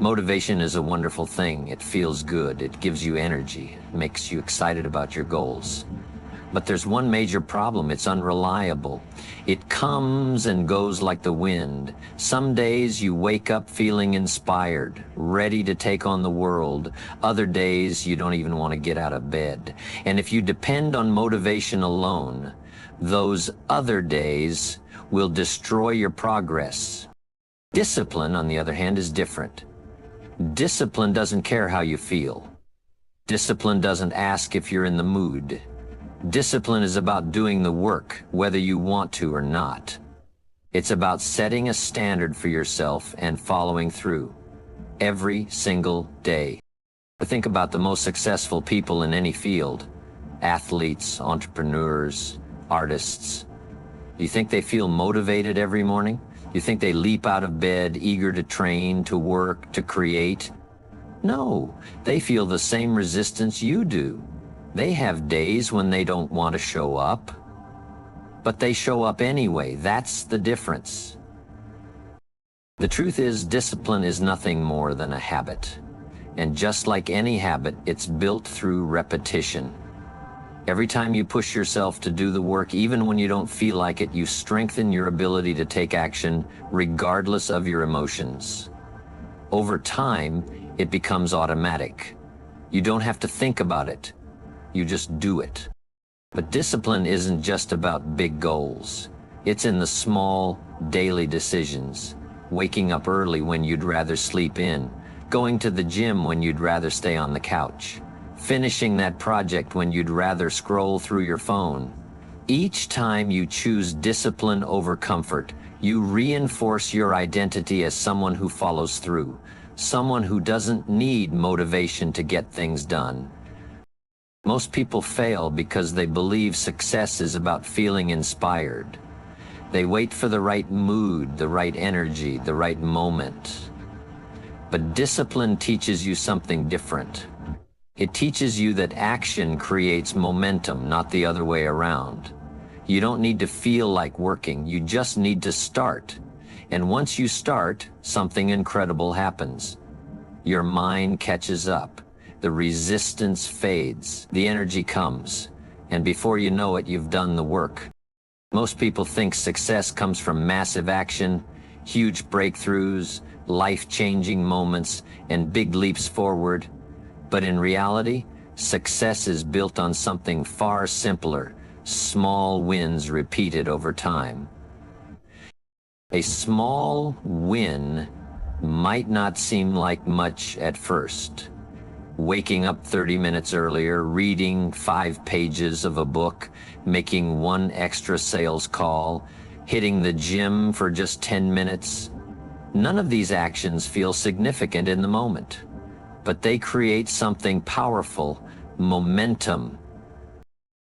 Motivation is a wonderful thing. It feels good. It gives you energy, makes you excited about your goals. But there's one major problem. It's unreliable. It comes and goes like the wind. Some days you wake up feeling inspired, ready to take on the world. Other days you don't even want to get out of bed. And if you depend on motivation alone, those other days will destroy your progress. Discipline, on the other hand, is different. Discipline doesn't care how you feel. Discipline doesn't ask if you're in the mood. Discipline is about doing the work, whether you want to or not. It's about setting a standard for yourself and following through every single day. Think about the most successful people in any field: athletes, entrepreneurs, artists. Do you think they feel motivated every morning? Do you think they leap out of bed, eager to train, to work, to create? No, they feel the same resistance you do. They have days when they don't want to show up, but they show up anyway. That's the difference. The truth is, discipline is nothing more than a habit. And just like any habit, it's built through repetition. Every time you push yourself to do the work, even when you don't feel like it, you strengthen your ability to take action regardless of your emotions. Over time, it becomes automatic. You don't have to think about it. You just do it. But discipline isn't just about big goals. It's in the small, daily decisions. Waking up early when you'd rather sleep in. Going to the gym when you'd rather stay on the couch. Finishing that project when you'd rather scroll through your phone. Each time you choose discipline over comfort, you reinforce your identity as someone who follows through. Someone who doesn't need motivation to get things done. Most people fail because they believe success is about feeling inspired. They wait for the right mood, the right energy, the right moment. But discipline teaches you something different. It teaches you that action creates momentum, not the other way around. You don't need to feel like working, you just need to start. And once you start, something incredible happens. Your mind catches up. The resistance fades, the energy comes, and before you know it, you've done the work. Most people think success comes from massive action, huge breakthroughs, life-changing moments, and big leaps forward. But in reality, success is built on something far simpler: small wins repeated over time. A small win might not seem like much at first. Waking up 30 minutes earlier, reading 5 pages of a book, making 1 extra sales call, hitting the gym for just 10 minutes. None of these actions feel significant in the moment, but they create something powerful: momentum.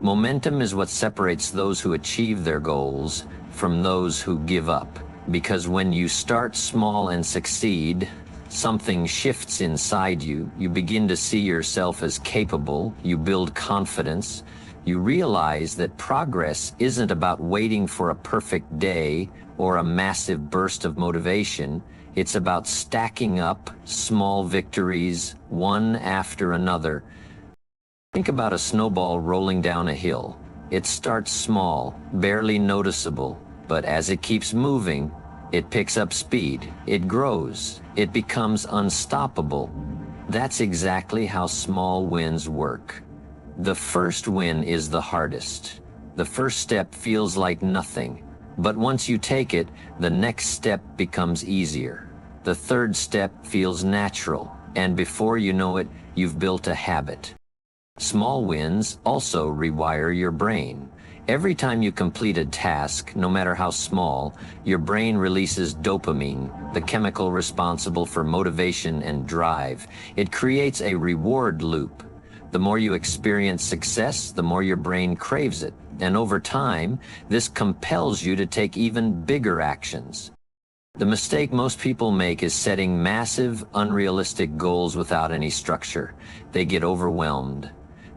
Momentum is what separates those who achieve their goals from those who give up. Because when you start small and succeed, something shifts inside you. You begin to see yourself as capable. You build confidence. You realize that progress isn't about waiting for a perfect day or a massive burst of motivation. It's about stacking up small victories, one after another. Think about a snowball rolling down a hill. It starts small, barely noticeable, but as it keeps moving, it picks up speed, it grows, it becomes unstoppable. That's exactly how small wins work. The first win is the hardest. The first step feels like nothing, but once you take it, the next step becomes easier. The third step feels natural, and before you know it, you've built a habit. Small wins also rewire your brain. Every time you complete a task, no matter how small, your brain releases dopamine, the chemical responsible for motivation and drive. It creates a reward loop. The more you experience success, the more your brain craves it. And over time, this compels you to take even bigger actions. The mistake most people make is setting massive, unrealistic goals without any structure. They get overwhelmed.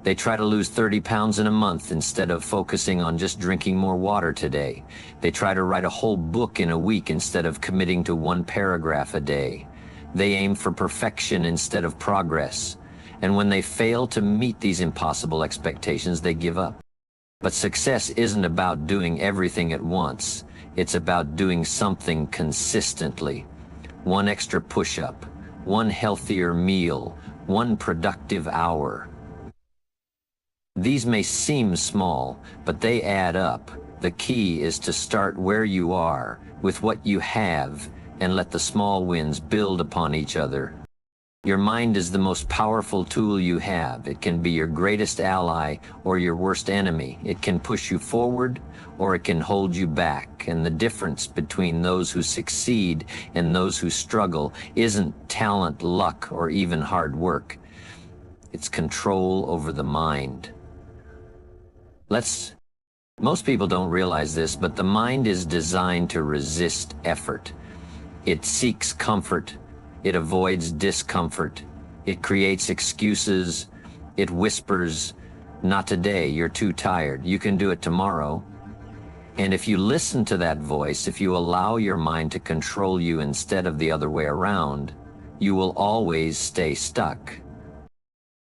They try to lose 30 pounds in a month instead of focusing on just drinking more water today. They try to write a whole book in a week instead of committing to 1 paragraph a day. They aim for perfection instead of progress. And when they fail to meet these impossible expectations, they give up. But success isn't about doing everything at once. It's about doing something consistently. One extra push-up, one healthier meal, one productive hour. These may seem small, but they add up. The key is to start where you are, with what you have, and let the small wins build upon each other. Your mind is the most powerful tool you have. It can be your greatest ally or your worst enemy. It can push you forward or it can hold you back. And the difference between those who succeed and those who struggle isn't talent, luck, or even hard work. It's control over the mind. Most people don't realize this, but the mind is designed to resist effort. It seeks comfort. It avoids discomfort. It creates excuses. It whispers, "Not today, you're too tired. You can do it tomorrow." And if you listen to that voice, if you allow your mind to control you instead of the other way around, you will always stay stuck.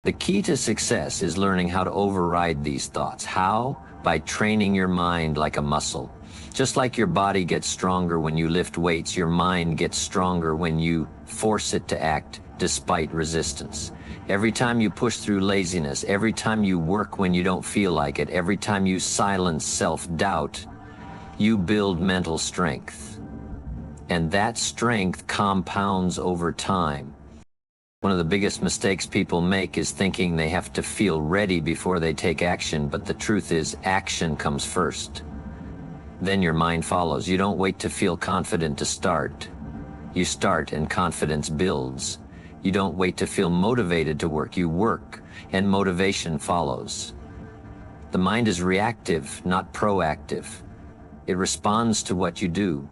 The key to success is learning how to override these thoughts. How? By training your mind like a muscle. Just like your body gets stronger when you lift weights, your mind gets stronger when you force it to act despite resistance. Every time you push through laziness, every time you work when you don't feel like it, every time you silence self-doubt, you build mental strength. And that strength compounds over time. One of the biggest mistakes people make is thinking they have to feel ready before they take action, but the truth is, action comes first. Then your mind follows. You don't wait to feel confident to start. You start and confidence builds. You don't wait to feel motivated to work. You work and motivation follows. The mind is reactive, not proactive. It responds to what you do.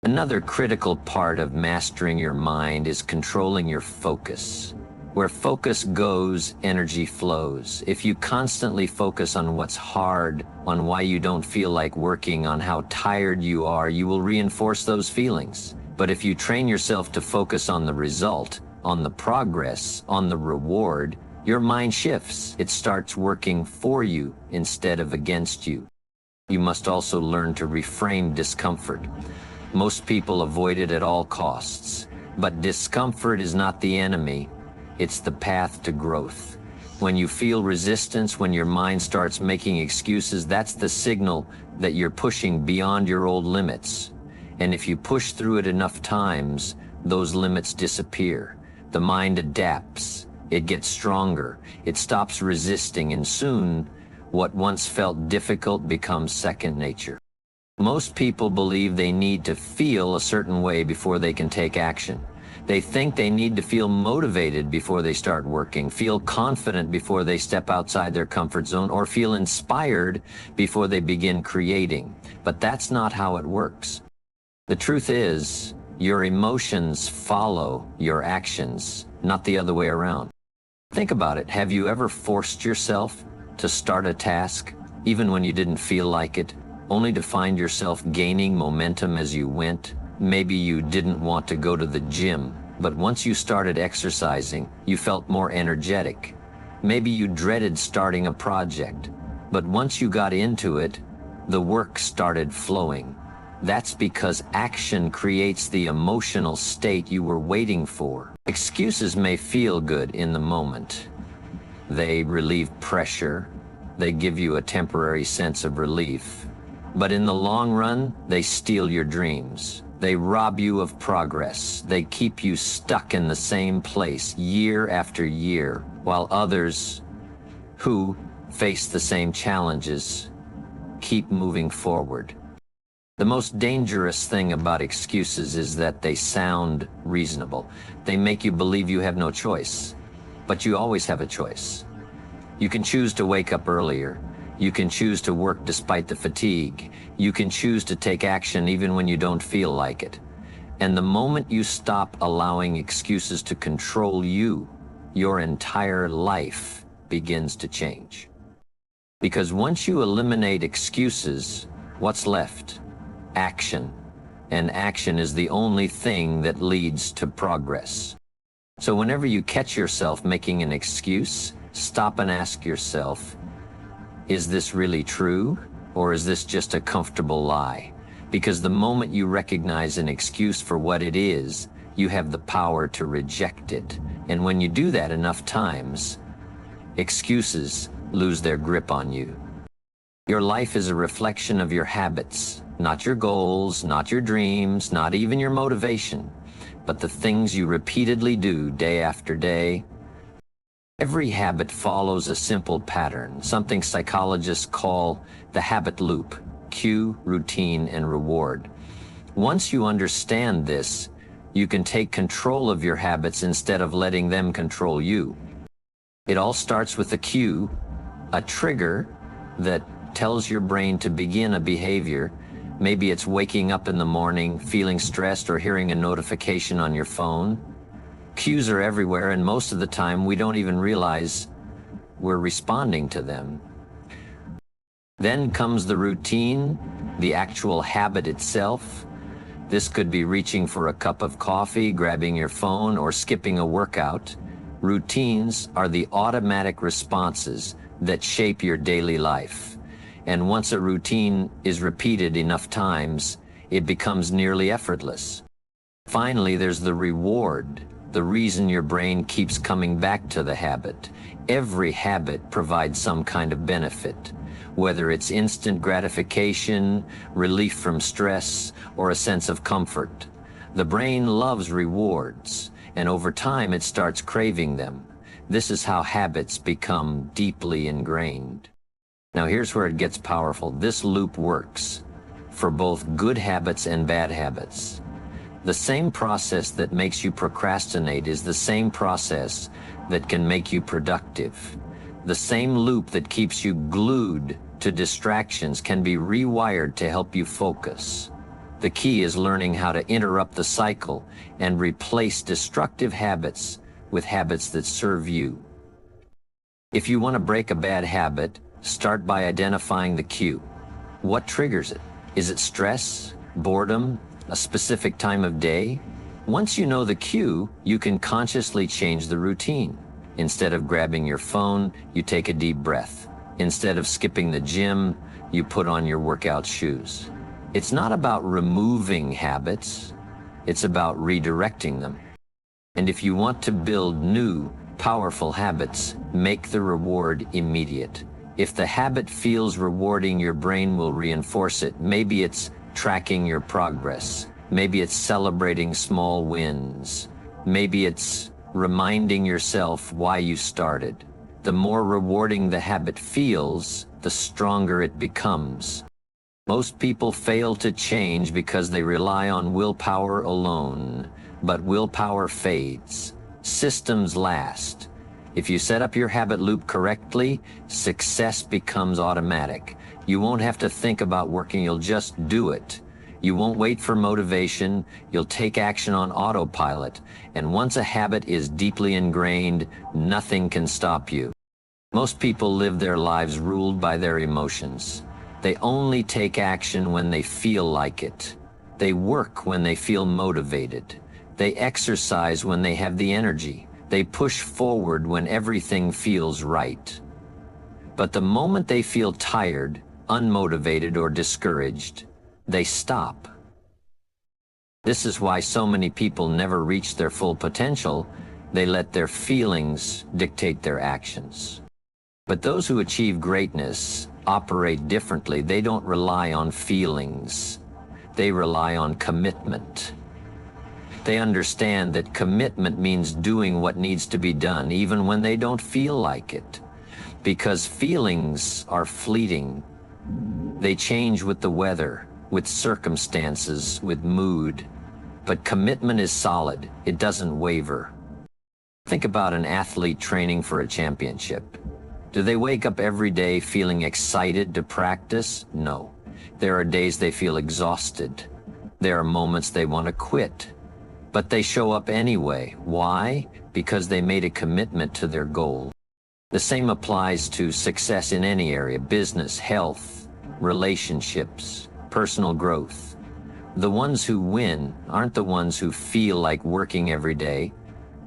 Another critical part of mastering your mind is controlling your focus. Where focus goes, energy flows. If you constantly focus on what's hard, on why you don't feel like working, on how tired you are, you will reinforce those feelings. But if you train yourself to focus on the result, on the progress, on the reward, your mind shifts. It starts working for you instead of against you. You must also learn to reframe discomfort. Most people avoid it at all costs. But discomfort is not the enemy. It's the path to growth. When you feel resistance, when your mind starts making excuses, that's the signal that you're pushing beyond your old limits. And if you push through it enough times, those limits disappear. The mind adapts. It gets stronger. It stops resisting, and soon, what once felt difficult becomes second nature. Most people believe they need to feel a certain way before they can take action. They think they need to feel motivated before they start working, feel confident before they step outside their comfort zone, or feel inspired before they begin creating. But that's not how it works. The truth is, your emotions follow your actions, not the other way around. Think about it. Have you ever forced yourself to start a task, even when you didn't feel like it, only to find yourself gaining momentum as you went? Maybe you didn't want to go to the gym, but once you started exercising, you felt more energetic. Maybe you dreaded starting a project, but once you got into it, the work started flowing. That's because action creates the emotional state you were waiting for. Excuses may feel good in the moment. They relieve pressure. They give you a temporary sense of relief. But in the long run, they steal your dreams. They rob you of progress. They keep you stuck in the same place year after year, while others who face the same challenges keep moving forward. The most dangerous thing about excuses is that they sound reasonable. They make you believe you have no choice, but you always have a choice. You can choose to wake up earlier. You can choose to work despite the fatigue. You can choose to take action even when you don't feel like it. And the moment you stop allowing excuses to control you, your entire life begins to change. Because once you eliminate excuses, what's left? Action. and action is the only thing that leads to progress. So whenever you catch yourself making an excuse, stop and ask yourself, is this really true, or is this just a comfortable lie? Because the moment you recognize an excuse for what it is, you have the power to reject it. And when you do that enough times, excuses lose their grip on you. Your life is a reflection of your habits, not your goals, not your dreams, not even your motivation, but the things you repeatedly do day after day. Every habit follows a simple pattern, something psychologists call the habit loop: cue, routine, and reward. Once you understand this, you can take control of your habits instead of letting them control you. It all starts with a cue, a trigger that tells your brain to begin a behavior. Maybe it's waking up in the morning, feeling stressed, or hearing a notification on your phone. Cues are everywhere, and most of the time we don't even realize we're responding to them. Then comes the routine, the actual habit itself. This could be reaching for a cup of coffee, grabbing your phone, or skipping a workout. Routines are the automatic responses that shape your daily life. And once a routine is repeated enough times, it becomes nearly effortless. Finally, there's the reward, the reason your brain keeps coming back to the habit. Every habit provides some kind of benefit, whether it's instant gratification, relief from stress, or a sense of comfort. The brain loves rewards, and over time it starts craving them. This is how habits become deeply ingrained. Now here's where it gets powerful. This loop works for both good habits and bad habits. The same process that makes you procrastinate is the same process that can make you productive. The same loop that keeps you glued to distractions can be rewired to help you focus. The key is learning how to interrupt the cycle and replace destructive habits with habits that serve you. If you want to break a bad habit, start by identifying the cue. What triggers it? Is it stress, boredom, a specific time of day? Once you know the cue, you can consciously change the routine. Instead of grabbing your phone, you take a deep breath. Instead of skipping the gym, you put on your workout shoes. It's not about removing habits, it's about redirecting them. And if you want to build new, powerful habits, make the reward immediate. If the habit feels rewarding, your brain will reinforce it. Maybe it's tracking your progress. Maybe it's celebrating small wins. Maybe it's reminding yourself why you started. The more rewarding the habit feels, the stronger it becomes. Most people fail to change because they rely on willpower alone, but willpower fades. Systems last. If you set up your habit loop correctly, success becomes automatic. You won't have to think about working, you'll just do it. You won't wait for motivation, you'll take action on autopilot. And once a habit is deeply ingrained, nothing can stop you. Most people live their lives ruled by their emotions. They only take action when they feel like it. They work when they feel motivated. They exercise when they have the energy. They push forward when everything feels right. But the moment they feel tired, unmotivated, or discouraged, they stop. This is why so many people never reach their full potential. They let their feelings dictate their actions. But those who achieve greatness operate differently. They don't rely on feelings. They rely on commitment. They understand that commitment means doing what needs to be done, even when they don't feel like it. Because feelings are fleeting. They change with the weather, with circumstances, with mood. But commitment is solid. It doesn't waver. Think about an athlete training for a championship. Do they wake up every day feeling excited to practice? No. There are days they feel exhausted. There are moments they want to quit. But they show up anyway. Why? Because they made a commitment to their goal. The same applies to success in any area: business, health, relationships, personal growth. The ones who win aren't the ones who feel like working every day.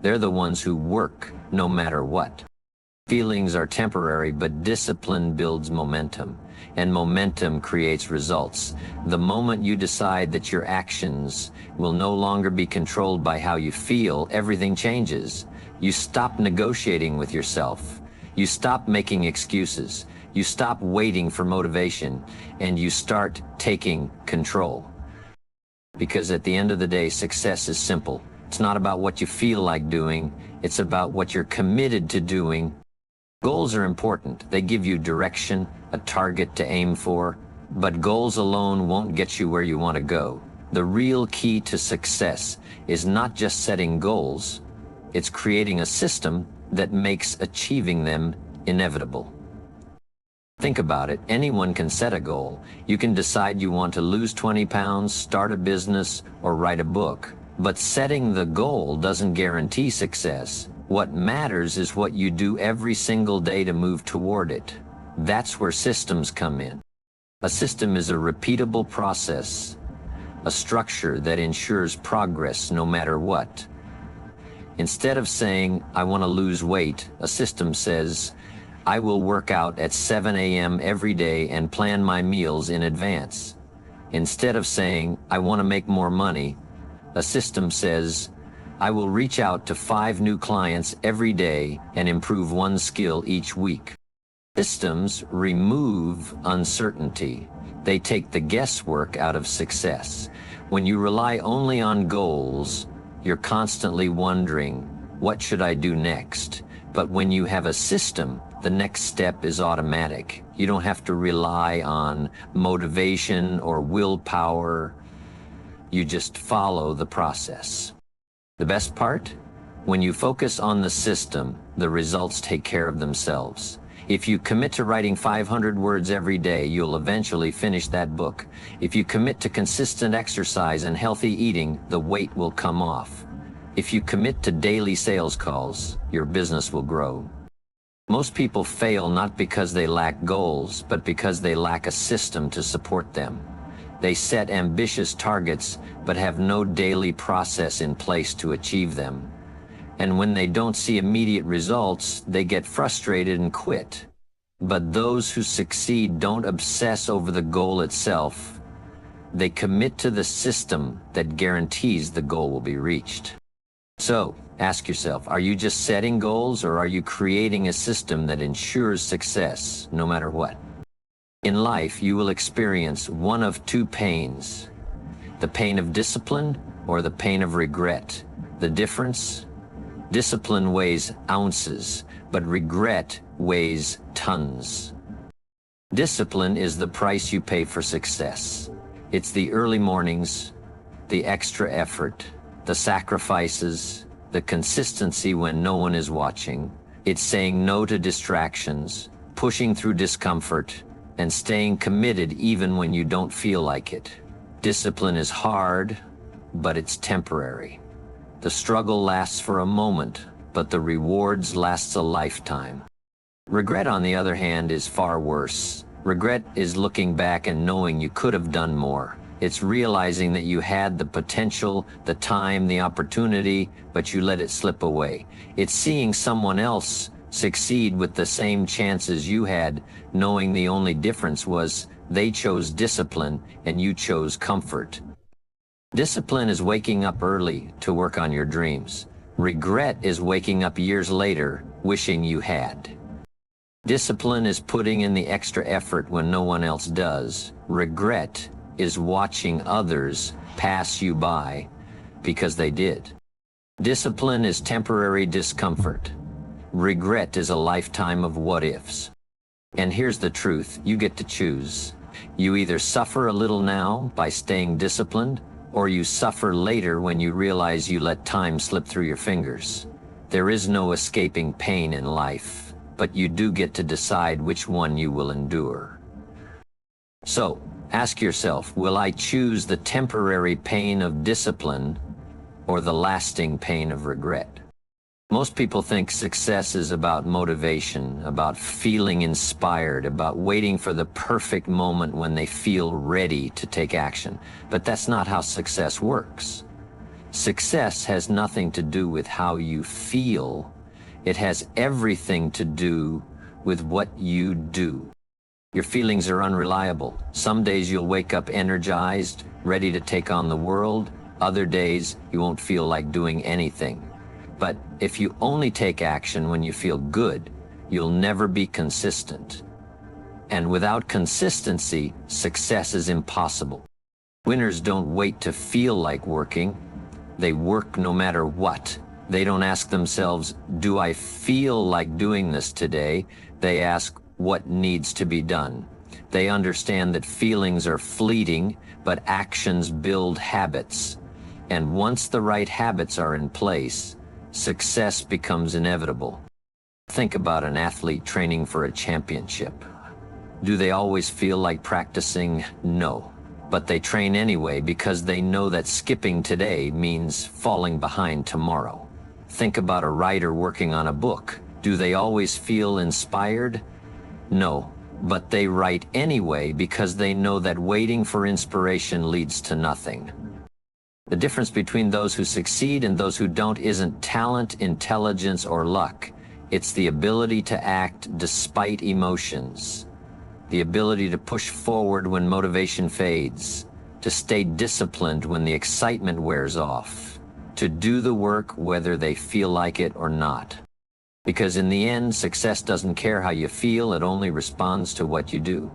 They're the ones who work no matter what. Feelings are temporary, but discipline builds momentum, and momentum creates results. The moment you decide that your actions will no longer be controlled by how you feel, everything changes. You stop negotiating with yourself. You stop making excuses. You stop waiting for motivation, and you start taking control. Because at the end of the day, success is simple. It's not about what you feel like doing. It's about what you're committed to doing. Goals are important. They give you direction, a target to aim for, but goals alone won't get you where you want to go. The real key to success is not just setting goals, it's creating a system that makes achieving them inevitable. Think about it. Anyone can set a goal. You can decide you want to lose 20 pounds, start a business, or write a book. But setting the goal doesn't guarantee success. What matters is what you do every single day to move toward it. That's where systems come in. A system is a repeatable process, a structure that ensures progress no matter what. Instead of saying, I want to lose weight, a system says, I will work out at 7 a.m. every day and plan my meals in advance. Instead of saying, I want to make more money, a system says, I will reach out to 5 new clients every day and improve one skill each week. Systems remove uncertainty. They take the guesswork out of success. When you rely only on goals, you're constantly wondering, what should I do next? But when you have a system, the next step is automatic. You don't have to rely on motivation or willpower. You just follow the process. The best part? When you focus on the system, the results take care of themselves. If you commit to writing 500 words every day, you'll eventually finish that book. If you commit to consistent exercise and healthy eating, the weight will come off. If you commit to daily sales calls, your business will grow. Most people fail not because they lack goals, but because they lack a system to support them. They set ambitious targets, but have no daily process in place to achieve them. And when they don't see immediate results, they get frustrated and quit. But those who succeed don't obsess over the goal itself. They commit to the system that guarantees the goal will be reached. So, ask yourself, are you just setting goals, or are you creating a system that ensures success no matter what? In life, you will experience one of 2 pains: the pain of discipline or the pain of regret. The difference? Discipline weighs ounces, but regret weighs tons. Discipline is the price you pay for success. It's the early mornings, the extra effort, the sacrifices, the consistency when no one is watching. It's saying no to distractions, pushing through discomfort, and staying committed even when you don't feel like it. Discipline is hard, but it's temporary. The struggle lasts for a moment, but the rewards last a lifetime. Regret, on the other hand, is far worse. Regret is looking back and knowing you could have done more. It's realizing that you had the potential, the time, the opportunity, but you let it slip away. It's seeing someone else succeed with the same chances you had, knowing the only difference was they chose discipline and you chose comfort. Discipline is waking up early to work on your dreams. Regret is waking up years later wishing you had. Discipline is putting in the extra effort when no one else does. Regret is watching others pass you by because they did. Discipline is temporary discomfort. Regret is a lifetime of what-ifs. And here's the truth, you get to choose. You either suffer a little now by staying disciplined, or you suffer later when you realize you let time slip through your fingers. There is no escaping pain in life, but you do get to decide which one you will endure. So, ask yourself, will I choose the temporary pain of discipline or the lasting pain of regret? Most people think success is about motivation, about feeling inspired, about waiting for the perfect moment when they feel ready to take action. But that's not how success works. Success has nothing to do with how you feel. It has everything to do with what you do. Your feelings are unreliable. Some days you'll wake up energized, ready to take on the world. Other days you won't feel like doing anything. But if you only take action when you feel good, you'll never be consistent. And without consistency, success is impossible. Winners don't wait to feel like working. They work no matter what. They don't ask themselves, do I feel like doing this today? They ask, what needs to be done? They understand that feelings are fleeting, but actions build habits. And once the right habits are in place, success becomes inevitable. Think about an athlete training for a championship. Do they always feel like practicing? No. But they train anyway because they know that skipping today means falling behind tomorrow. Think about a writer working on a book. Do they always feel inspired? No. But they write anyway because they know that waiting for inspiration leads to nothing. The difference between those who succeed and those who don't isn't talent, intelligence, or luck. It's the ability to act despite emotions, the ability to push forward when motivation fades, to stay disciplined when the excitement wears off, to do the work whether they feel like it or not. Because in the end, success doesn't care how you feel, it only responds to what you do.